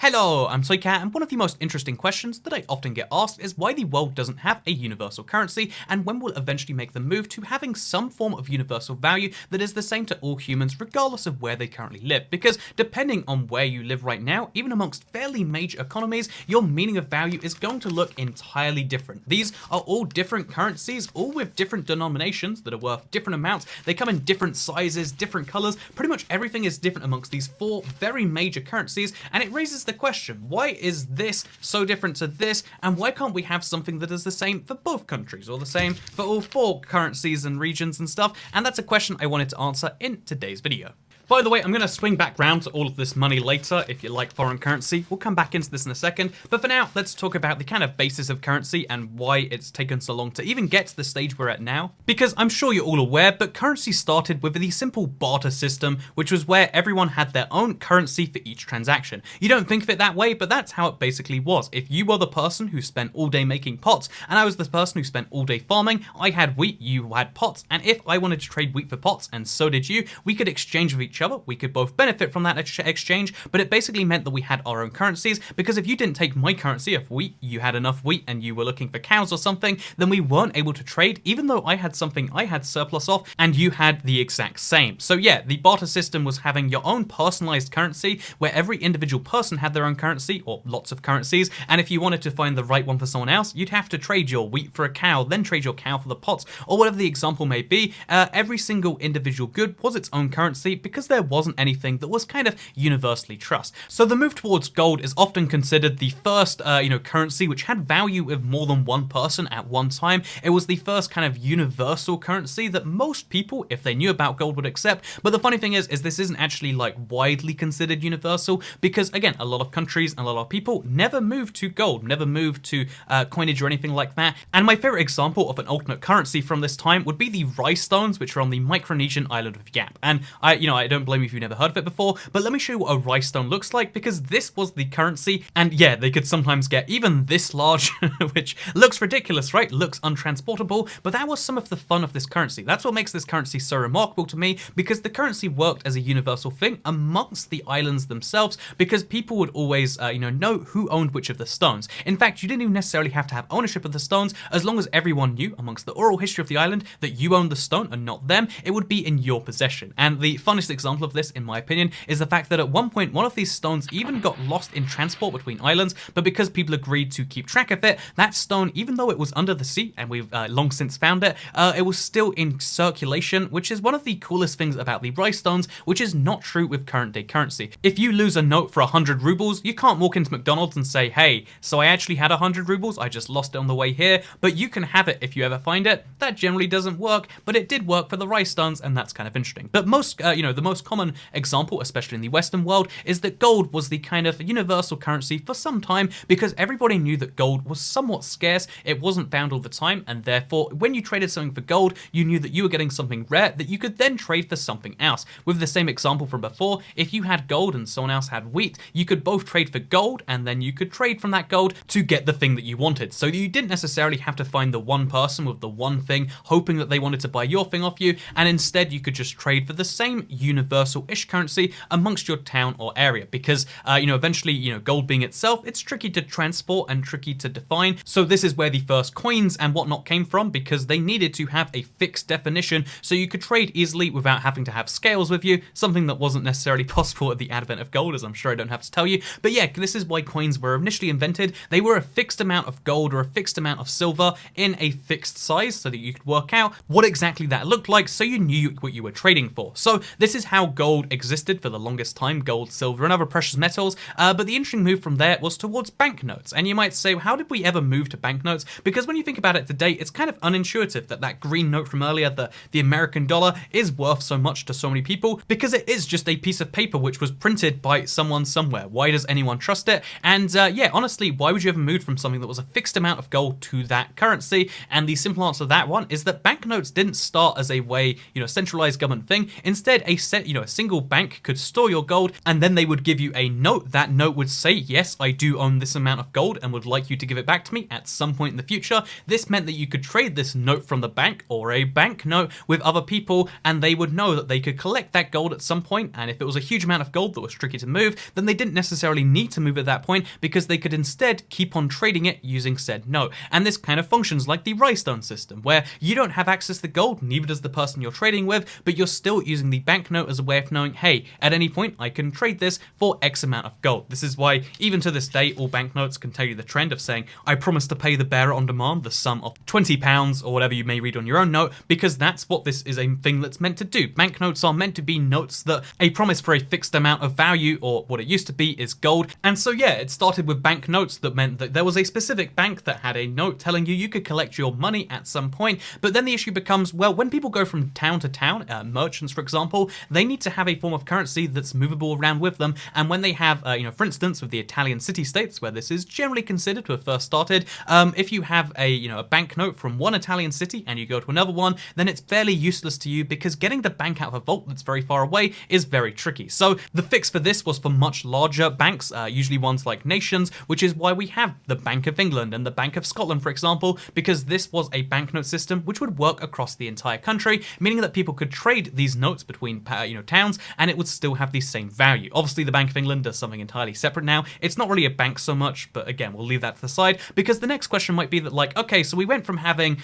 Hello, I'm Soycat, and one of the most interesting questions that I often get asked is why the world doesn't have a universal currency and when we'll eventually make the move to having some form of universal value that is the same to all humans regardless of where they currently live. Because depending on where you live right now, even amongst fairly major economies, your meaning of value is going to look entirely different. These are all different currencies, all with different denominations that are worth different amounts. They come in different sizes, different colors. Pretty much everything is different amongst these four very major currencies, and it raises the question, why is this so different to this, and why can't we have something that is the same for both countries, or the same for all four currencies and regions and stuff? And that's a question I wanted to answer in today's video. By the way, I'm going to swing back round to all of this money later if you like foreign currency. We'll come back into this in a second, but for now, let's talk about the kind of basis of currency and why it's taken so long to even get to the stage we're at now. Because I'm sure you're all aware, but currency started with the simple barter system, which was where everyone had their own currency for each transaction. You don't think of it that way, but that's how it basically was. If you were the person who spent all day making pots, and I was the person who spent all day farming, I had wheat, you had pots, and if I wanted to trade wheat for pots, and so did you, we could exchange with each other. We could both benefit from that exchange, but it basically meant that we had our own currencies, because if you didn't take my currency of wheat, you had enough wheat and you were looking for cows or something, then we weren't able to trade, even though I had something I had surplus of and you had the exact same. So yeah, the barter system was having your own personalized currency where every individual person had their own currency, or lots of currencies, and if you wanted to find the right one for someone else, you'd have to trade your wheat for a cow, then trade your cow for the pots, or whatever the example may be. Every single individual good was its own currency because there wasn't anything that was kind of universally trust. So the move towards gold is often considered the first, currency which had value of more than one person at one time. It was the first kind of universal currency that most people, if they knew about gold, would accept. But the funny thing is this isn't actually like widely considered universal because, again, a lot of countries and a lot of people never moved to gold, never moved to coinage or anything like that. And my favorite example of an alternate currency from this time would be the rice stones, which are on the Micronesian island of Yap. And I don't blame you if you've never heard of it before, but let me show you what a rice stone looks like, because this was the currency, and yeah, they could sometimes get even this large, which looks ridiculous, right? Looks untransportable, but that was some of the fun of this currency. That's what makes this currency so remarkable to me, because the currency worked as a universal thing amongst the islands themselves, because people would always, know who owned which of the stones. In fact, you didn't even necessarily have to have ownership of the stones. As long as everyone knew amongst the oral history of the island that you owned the stone and not them, it would be in your possession. And the funnest example of this, in my opinion, is the fact that at one point one of these stones even got lost in transport between islands, but because people agreed to keep track of it, that stone, even though it was under the sea and we've long since found it, it was still in circulation, which is one of the coolest things about the rice stones, which is not true with current day currency. If you lose a note for 100 rubles, you can't walk into McDonald's and say, hey, so I actually had 100 rubles, I just lost it on the way here, but you can have it if you ever find it. That generally doesn't work, but it did work for the rice stones, and that's kind of interesting. But most, the most common example, especially in the Western world, is that gold was the kind of universal currency for some time because everybody knew that gold was somewhat scarce, it wasn't found all the time, and therefore when you traded something for gold, you knew that you were getting something rare that you could then trade for something else. With the same example from before, if you had gold and someone else had wheat, you could both trade for gold and then you could trade from that gold to get the thing that you wanted. So you didn't necessarily have to find the one person with the one thing hoping that they wanted to buy your thing off you, and instead you could just trade for the same universal-ish currency amongst your town or area, because eventually, gold being itself, it's tricky to transport and tricky to define. So this is where the first coins and whatnot came from, because they needed to have a fixed definition so you could trade easily without having to have scales with you, something that wasn't necessarily possible at the advent of gold, as I'm sure I don't have to tell you. But yeah, this is why coins were initially invented. They were a fixed amount of gold or a fixed amount of silver in a fixed size so that you could work out what exactly that looked like so you knew what you were trading for. So this is how gold existed for the longest time, gold, silver, and other precious metals, but the interesting move from there was towards banknotes. And you might say, how did we ever move to banknotes? Because when you think about it today, it's kind of unintuitive that green note from earlier, the American dollar, is worth so much to so many people, because it is just a piece of paper which was printed by someone somewhere. Why does anyone trust it? And yeah, honestly, why would you ever move from something that was a fixed amount of gold to that currency? And the simple answer to that one is that banknotes didn't start as a way, centralized government thing. Instead, a single bank could store your gold, and then they would give you a note. That note would say, yes, I do own this amount of gold and would like you to give it back to me at some point in the future. This meant that you could trade this note from the bank or a bank note with other people, and they would know that they could collect that gold at some point, and if it was a huge amount of gold that was tricky to move, then they didn't necessarily need to move at that point because they could instead keep on trading it using said note. And this kind of functions like the Rhinestone system, where you don't have access to gold, neither does the person you're trading with, but you're still using the banknote as a way of knowing, hey, at any point I can trade this for X amount of gold. This is why even to this day all banknotes can tell you the trend of saying, I promise to pay the bearer on demand the sum of £20 or whatever you may read on your own note, because that's what this is a thing that's meant to do. Banknotes are meant to be notes that a promise for a fixed amount of value, or what it used to be, is gold. And so yeah, it started with banknotes that meant that there was a specific bank that had a note telling you could collect your money at some point. But then the issue becomes, well, when people go from town to town, merchants for example, they need to have a form of currency that's movable around with them. And when they have, for instance, with the Italian city-states, where this is generally considered to have first started, if you have a banknote from one Italian city and you go to another one, then it's fairly useless to you because getting the bank out of a vault that's very far away is very tricky. So the fix for this was for much larger banks, usually ones like nations, which is why we have the Bank of England and the Bank of Scotland, for example, because this was a banknote system which would work across the entire country, meaning that people could trade these notes between towns and it would still have the same value. Obviously the Bank of England does something entirely separate now. It's not really a bank so much, but again, we'll leave that to the side, because the next question might be that, like, okay, so we went from having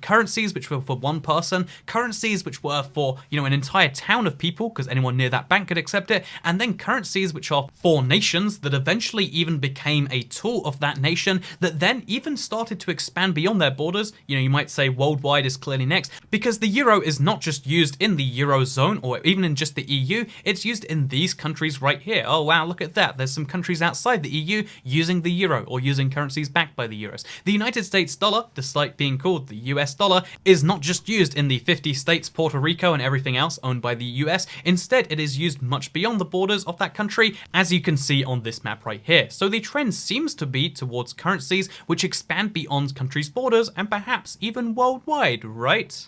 currencies which were for one person, currencies which were for an entire town of people because anyone near that bank could accept it, and then currencies which are for nations that eventually even became a tool of that nation that then even started to expand beyond their borders. You might say worldwide is clearly next, because the euro is not just used in the Eurozone or even in just the EU, it's used in these countries right here. Oh wow, look at that. There's some countries outside the EU using the euro or using currencies backed by the euros. The United States dollar, despite being called the US dollar, is not just used in the 50 states, Puerto Rico and everything else owned by the US. Instead, it is used much beyond the borders of that country, as you can see on this map right here. So the trend seems to be towards currencies which expand beyond countries' borders and perhaps even worldwide, right?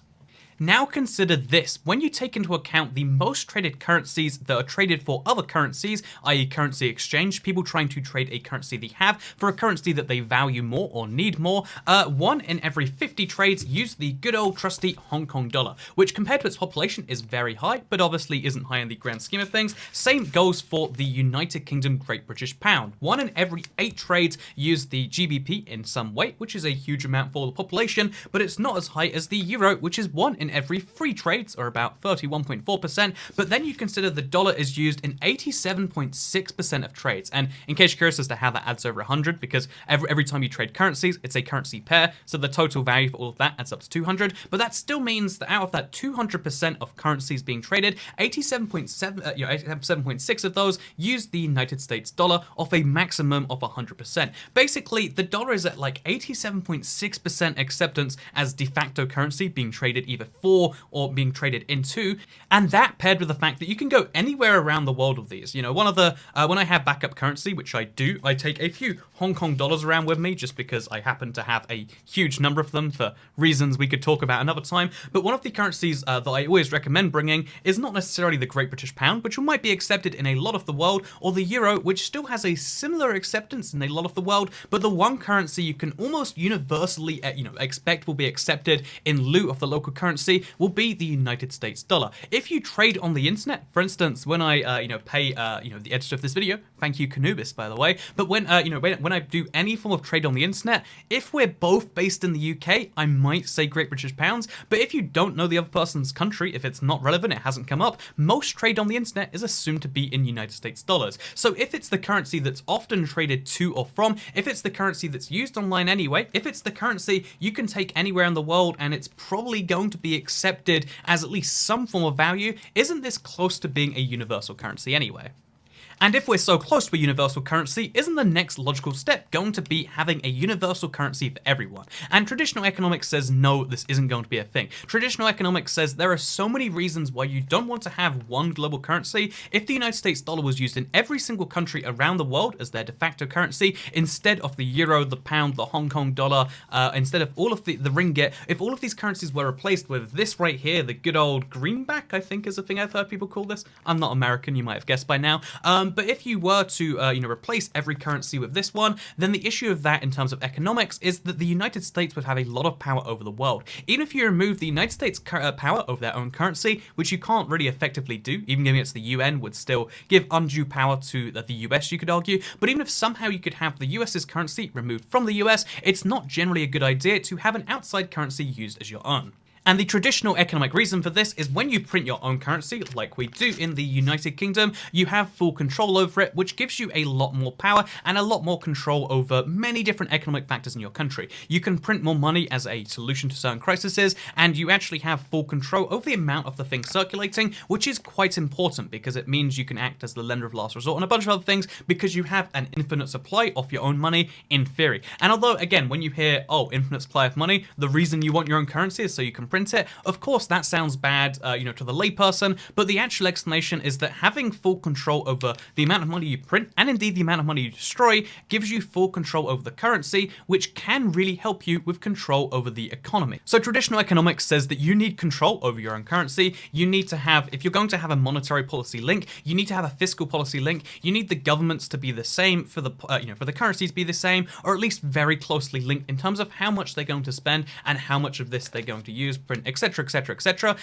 Now consider this, when you take into account the most traded currencies that are traded for other currencies, i.e. currency exchange, people trying to trade a currency they have for a currency that they value more or need more, 1 in every 50 trades use the good old trusty Hong Kong dollar, which compared to its population is very high, but obviously isn't high in the grand scheme of things. Same goes for the United Kingdom Great British Pound. 1 in every 8 trades use the GBP in some way, which is a huge amount for the population, but it's not as high as the euro, which is 1 in every 3 trades, or about 31.4%, but then you consider the dollar is used in 87.6% of trades. And in case you're curious as to how that adds over 100, because every time you trade currencies, it's a currency pair, so the total value for all of that adds up to 200, but that still means that out of that 200% of currencies being traded, 87.6 of those use the United States dollar off a maximum of 100%. Basically, the dollar is at like 87.6% acceptance as de facto currency being traded either for or being traded into, and that paired with the fact that you can go anywhere around the world with these. One of the, when I have backup currency, which I do, I take a few Hong Kong dollars around with me just because I happen to have a huge number of them for reasons we could talk about another time. But one of the currencies that I always recommend bringing is not necessarily the Great British Pound, which might be accepted in a lot of the world, or the euro, which still has a similar acceptance in a lot of the world, but the one currency you can almost universally, expect will be accepted in lieu of the local currency will be the United States dollar. If you trade on the internet, for instance, when I, pay, the editor of this video, thank you Canubis, by the way, but when, when I do any form of trade on the internet, if we're both based in the UK, I might say Great British Pounds, but if you don't know the other person's country, if it's not relevant, it hasn't come up, most trade on the internet is assumed to be in United States dollars. So if it's the currency that's often traded to or from, if it's the currency that's used online anyway, if it's the currency you can take anywhere in the world and it's probably going to be accepted as at least some form of value, isn't this close to being a universal currency anyway? And if we're so close to a universal currency, isn't the next logical step going to be having a universal currency for everyone? And traditional economics says no, this isn't going to be a thing. Traditional economics says there are so many reasons why you don't want to have one global currency. If the United States dollar was used in every single country around the world as their de facto currency, instead of the euro, the pound, the Hong Kong dollar, instead of all of the ringgit, if all of these currencies were replaced with this right here, the good old greenback, I think is a thing I've heard people call this. I'm not American, you might have guessed by now. But if you were to replace every currency with this one, then the issue of that in terms of economics is that the United States would have a lot of power over the world. Even if you remove the United States power over their own currency, which you can't really effectively do, even giving it to the UN would still give undue power to the US, you could argue. But even if somehow you could have the US's currency removed from the US, it's not generally a good idea to have an outside currency used as your own. And the traditional economic reason for this is when you print your own currency, like we do in the United Kingdom, you have full control over it, which gives you a lot more power and a lot more control over many different economic factors in your country. You can print more money as a solution to certain crises, and you actually have full control over the amount of the thing circulating, which is quite important because it means you can act as the lender of last resort and a bunch of other things because you have an infinite supply of your own money in theory. And although, again, when you hear, oh, infinite supply of money, the reason you want your own currency is so you can print it. Of course, that sounds bad, to the layperson, but the actual explanation is that having full control over the amount of money you print, and indeed the amount of money you destroy, gives you full control over the currency, which can really help you with control over the economy. So traditional economics says that you need control over your own currency. You need to have, if you're going to have a monetary policy link, you need to have a fiscal policy link. You need the governments to be the same for the, for the currencies to be the same, or at least very closely linked in terms of how much they're going to spend and how much of this they're going to use, print, etc, etc, etc.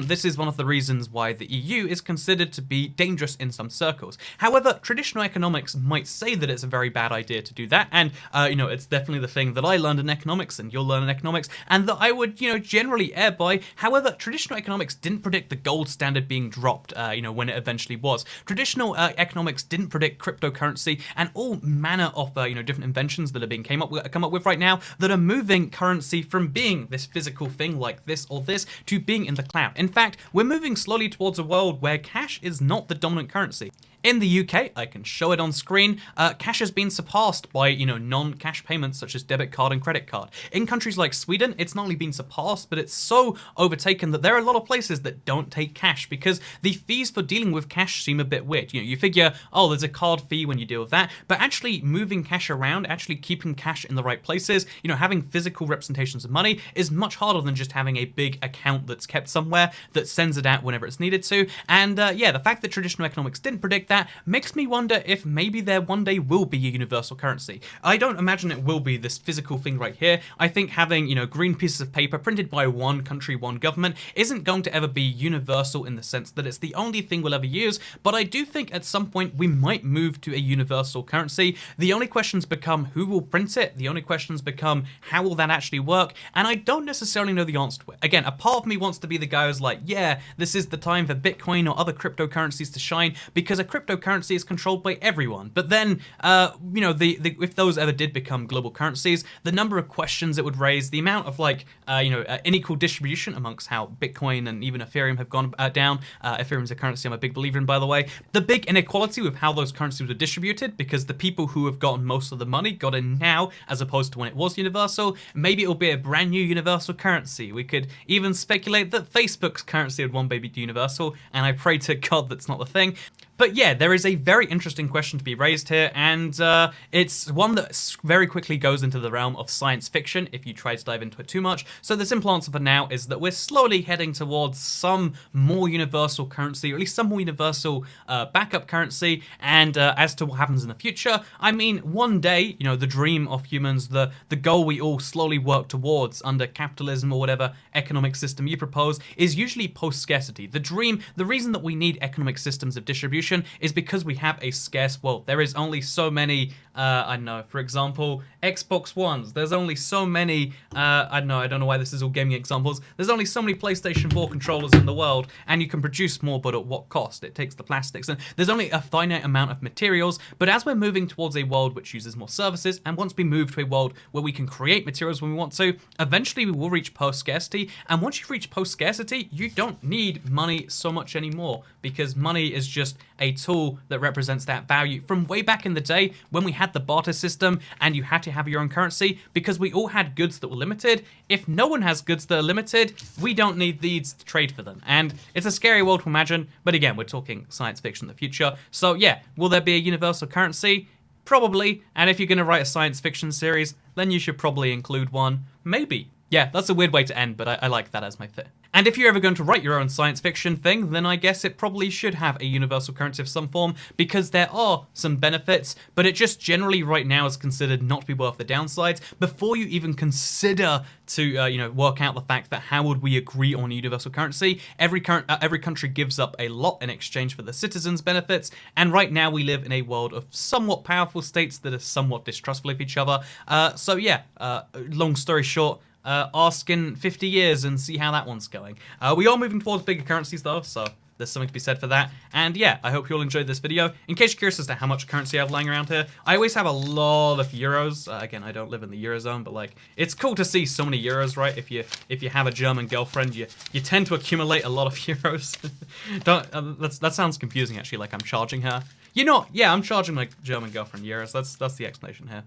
This is one of the reasons why the EU is considered to be dangerous in some circles. However, traditional economics might say that it's a very bad idea to do that, and it's definitely the thing that I learned in economics and you'll learn in economics, and that I would generally err by. However, traditional economics didn't predict the gold standard being dropped when it eventually was. Traditional economics didn't predict cryptocurrency and all manner of different inventions that are being come up with right now that are moving currency from being this physical thing like this or this to being in the cloud. In fact, we're moving slowly towards a world where cash is not the dominant currency. In the UK, I can show it on screen, cash has been surpassed by, non-cash payments such as debit card and credit card. In countries like Sweden, it's not only been surpassed, but it's so overtaken that there are a lot of places that don't take cash because the fees for dealing with cash seem a bit weird. You figure, oh, there's a card fee when you deal with that, but actually moving cash around, actually keeping cash in the right places, having physical representations of money is much harder than just having a big account that's kept somewhere that sends it out whenever it's needed to. And the fact that traditional economics didn't predict that makes me wonder if maybe there one day will be a universal currency. I don't imagine it will be this physical thing right here. I think having, green pieces of paper printed by one country, one government isn't going to ever be universal in the sense that it's the only thing we'll ever use, but I do think at some point we might move to a universal currency. The only questions become who will print it, the only questions become how will that actually work, and I don't necessarily know the answer to it. Again, a part of me wants to be the guy who's like, yeah, this is the time for Bitcoin or other cryptocurrencies to shine because a cryptocurrency is controlled by everyone. But then, if those ever did become global currencies, the number of questions it would raise, the amount of unequal distribution amongst how Bitcoin and even Ethereum have gone down. Ethereum's a currency I'm a big believer in, by the way. The big inequality with how those currencies were distributed, because the people who have gotten most of the money got in now, as opposed to when it was universal. Maybe it'll be a brand new universal currency. We could even speculate that Facebook's currency would one day be universal, and I pray to God that's not the thing. But yeah, there is a very interesting question to be raised here, and it's one that very quickly goes into the realm of science fiction if you try to dive into it too much. So the simple answer for now is that we're slowly heading towards some more universal currency, or at least some more universal backup currency, and as to what happens in the future, I mean, one day, the dream of humans, the goal we all slowly work towards under capitalism or whatever economic system you propose, is usually post-scarcity. The reason that we need economic systems of distribution is because we have a scarce world. There is only so many I don't know, for example, Xbox Ones. There's only so many, I don't know why this is all gaming examples. There's only so many PlayStation 4 controllers in the world, and you can produce more, but at what cost? It takes the plastics, and there's only a finite amount of materials, but as we're moving towards a world which uses more services, and once we move to a world where we can create materials when we want to, eventually we will reach post-scarcity, and once you reach post-scarcity, you don't need money so much anymore, because money is just a tool that represents that value from way back in the day when we had the barter system and you had to have your own currency because we all had goods that were limited. If no one has goods that are limited, we don't need these to trade for them. And it's a scary world to imagine, but again, we're talking science fiction in the future. So yeah, will there be a universal currency? Probably. And if you're going to write a science fiction series, then you should probably include one. Maybe. Yeah, that's a weird way to end, but I like that as my fit. And if you're ever going to write your own science fiction thing, then I guess it probably should have a universal currency of some form, because there are some benefits, but it just generally right now is considered not to be worth the downsides. Before you even consider to work out the fact that how would we agree on a universal currency, every country gives up a lot in exchange for the citizens' benefits, and right now we live in a world of somewhat powerful states that are somewhat distrustful of each other. So yeah, long story short, ask in 50 years and see how that one's going. We are moving towards bigger currencies though, so there's something to be said for that. And yeah, I hope you all enjoyed this video. In case you're curious as to how much currency I have lying around here, I always have a lot of euros. Again, I don't live in the Eurozone, but like, it's cool to see so many euros, right? If you have a German girlfriend, you tend to accumulate a lot of euros. That sounds confusing actually, like I'm charging her. You're not, yeah, I'm charging my German girlfriend euros. That's the explanation here.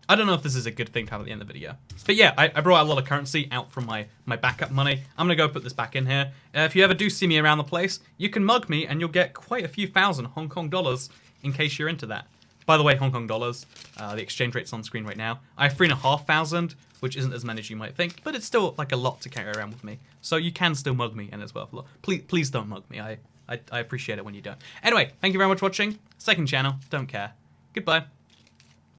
I don't know if this is a good thing to have at the end of the video. But yeah, I brought a lot of currency out from my backup money. I'm gonna go put this back in here. If you ever do see me around the place, you can mug me and you'll get quite a few thousand Hong Kong dollars in case you're into that. By the way, Hong Kong dollars, the exchange rate's on screen right now. I have 3,500, which isn't as many as you might think, but it's still like a lot to carry around with me. So you can still mug me and it's worth a lot. Please don't mug me. I appreciate it when you don't. Anyway, thank you very much for watching. Second channel, don't care. Goodbye.